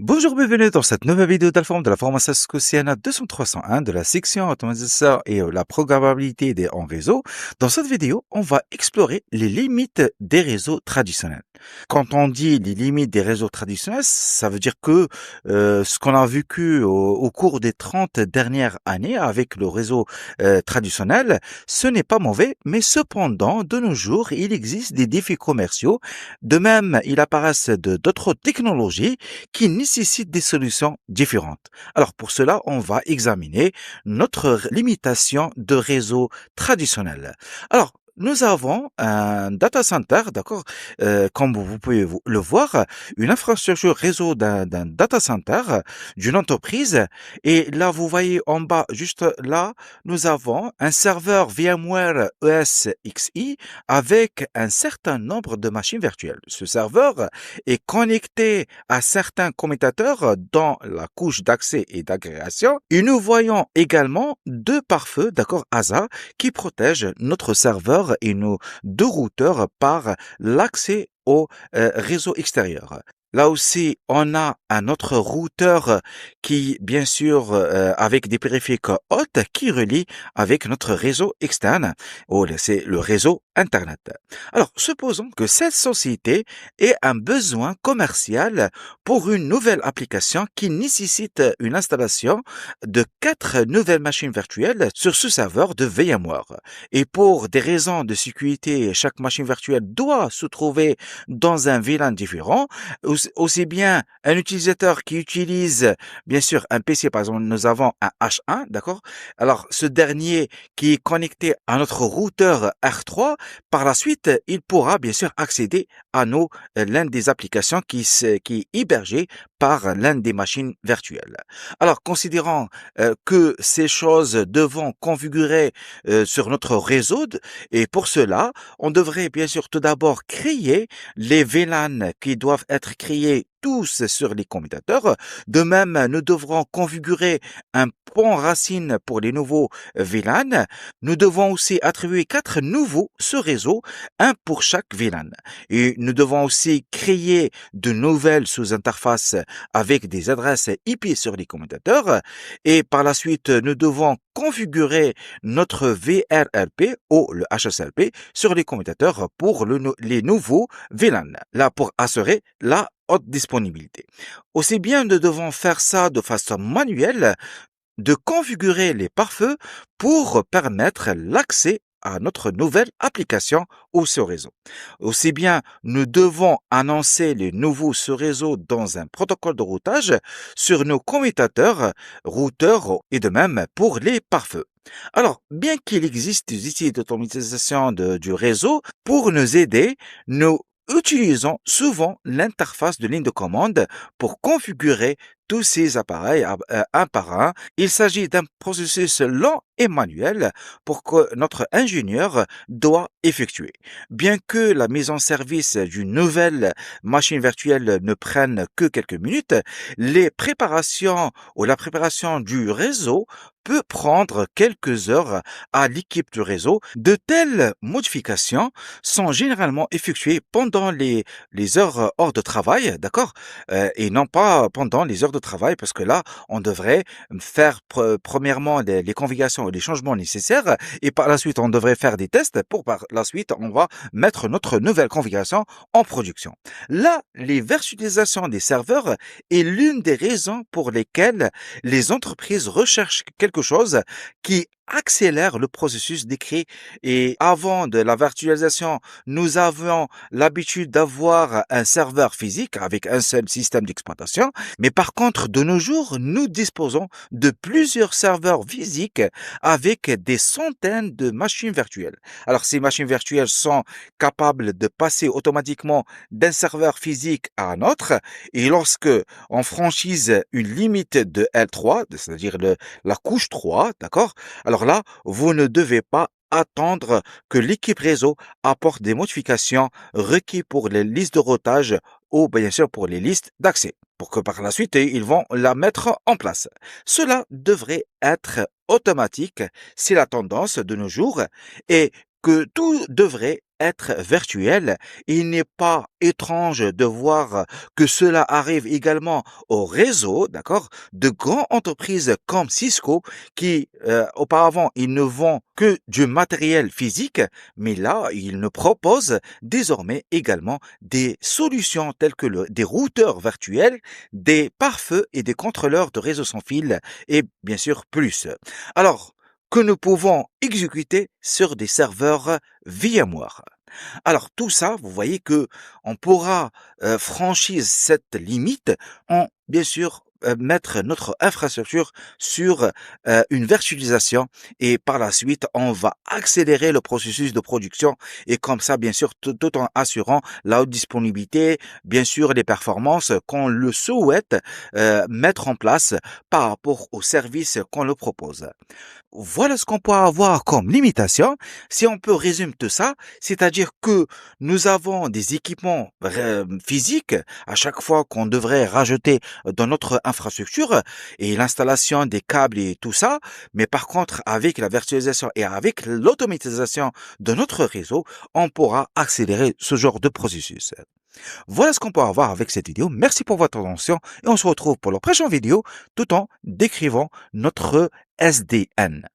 Bonjour, bienvenue dans cette nouvelle vidéo d'Alform de la formation Scosiana 200-301 de la section automatisation et la programmabilité en réseau. Dans cette vidéo, on va explorer les limites des réseaux traditionnels. Quand on dit les limites des réseaux traditionnels, ça veut dire que ce qu'on a vécu au cours des 30 dernières années avec le réseau traditionnel, ce n'est pas mauvais, mais cependant, de nos jours, il existe des défis commerciaux. De même, il apparaissent d'autres technologies qui nécessitent des solutions différentes. Alors pour cela, on va examiner notre limitation de réseau traditionnel. Alors, nous avons un data center, d'accord, comme vous pouvez le voir, une infrastructure réseau d'un data center d'une entreprise. Et là, vous voyez en bas, juste là, nous avons un serveur VMware ESXi avec un certain nombre de machines virtuelles. Ce serveur est connecté à certains commutateurs dans la couche d'accès et d'agrégation. Et nous voyons également deux pare-feux, d'accord, ASA, qui protègent notre serveur et nos deux routeurs par l'accès au réseau extérieur. Là aussi, on a un autre routeur qui, bien sûr, avec des périphériques hautes, qui relie avec notre réseau externe. Oh, c'est le réseau Internet. Alors, supposons que cette société ait un besoin commercial pour une nouvelle application qui nécessite une installation de 4 nouvelles machines virtuelles sur ce serveur de VMware. Et pour des raisons de sécurité, chaque machine virtuelle doit se trouver dans un VLAN différent. Aussi bien un utilisateur qui utilise, bien sûr, un PC, par exemple, nous avons un H1, d'accord? Alors, ce dernier qui est connecté à notre routeur R3, par la suite, il pourra, bien sûr, accéder à l'une des applications qui est hébergée par l'une des machines virtuelles. Alors, considérant que ces choses devront configurer sur notre réseau, et pour cela, on devrait bien sûr tout d'abord créer les VLAN qui doivent être créés tous sur les commutateurs. De même, nous devrons configurer un pont racine pour les nouveaux VLAN. Nous devons aussi attribuer 4 nouveaux ce réseau, un pour chaque VLAN. Et nous devons aussi créer de nouvelles sous-interfaces avec des adresses IP sur les commutateurs. Et par la suite, nous devons configurer notre VRRP ou le HSLP sur les commutateurs pour les nouveaux VLAN, là pour assurer la haute disponibilité. Aussi bien nous devons faire ça de façon manuelle, de configurer les pare-feux pour permettre l'accès à notre nouvelle application ou ce réseau. Aussi bien, nous devons annoncer les nouveaux ce réseau dans un protocole de routage sur nos commutateurs, routeurs et de même pour les pare-feux. Alors, bien qu'il existe des outils d'automatisation du réseau, pour nous aider, nous utilisons souvent l'interface de ligne de commande pour configurer tous ces appareils un par un. Il s'agit d'un processus lent et manuel pour que notre ingénieur doit effectuer. Bien que la mise en service d'une nouvelle machine virtuelle ne prenne que quelques minutes, les préparations ou la préparation du réseau peut prendre quelques heures à l'équipe du réseau. De telles modifications sont généralement effectuées pendant les heures hors de travail, d'accord? Et non pas pendant les heures de travail, parce que là, on devrait faire premièrement les configurations et les changements nécessaires, et par la suite, on devrait faire des tests pour par la suite, on va mettre notre nouvelle configuration en production. Là, les virtualisations des serveurs est l'une des raisons pour lesquelles les entreprises recherchent quelque chose qui accélère le processus d'écrit. Et avant de la virtualisation, nous avions l'habitude d'avoir un serveur physique avec un seul système d'exploitation. Mais par contre, de nos jours, nous disposons de plusieurs serveurs physiques avec des centaines de machines virtuelles. Alors, ces machines virtuelles sont capables de passer automatiquement d'un serveur physique à un autre. Et lorsque on franchise une limite de L3, c'est-à-dire la couche 3, d'accord? Alors là, vous ne devez pas attendre que l'équipe réseau apporte des modifications requises pour les listes de routage ou bien sûr pour les listes d'accès, pour que par la suite, ils vont la mettre en place. Cela devrait être automatique, c'est la tendance de nos jours, et que tout devrait être virtuel. Il n'est pas étrange de voir que cela arrive également au réseau, d'accord, de grandes entreprises comme Cisco qui, auparavant, ils ne vendent que du matériel physique, mais là, ils nous proposent désormais également des solutions telles que des routeurs virtuels, des pare-feux et des contrôleurs de réseau sans fil et bien sûr plus. Alors, que nous pouvons exécuter sur des serveurs VMware. Alors tout ça, vous voyez que on pourra franchir cette limite en bien sûr mettre notre infrastructure sur une virtualisation et par la suite on va accélérer le processus de production et comme ça bien sûr tout en assurant la haute disponibilité, bien sûr les performances qu'on le souhaite mettre en place par rapport aux services qu'on le propose. Voilà ce qu'on peut avoir comme limitation. Si on peut résumer tout ça, c'est-à-dire que nous avons des équipements physiques à chaque fois qu'on devrait rajouter dans notre infrastructure et l'installation des câbles et tout ça, mais par contre avec la virtualisation et avec l'automatisation de notre réseau, on pourra accélérer ce genre de processus. Voilà ce qu'on peut avoir avec cette vidéo. Merci pour votre attention et on se retrouve pour la prochaine vidéo tout en décrivant notre SDN.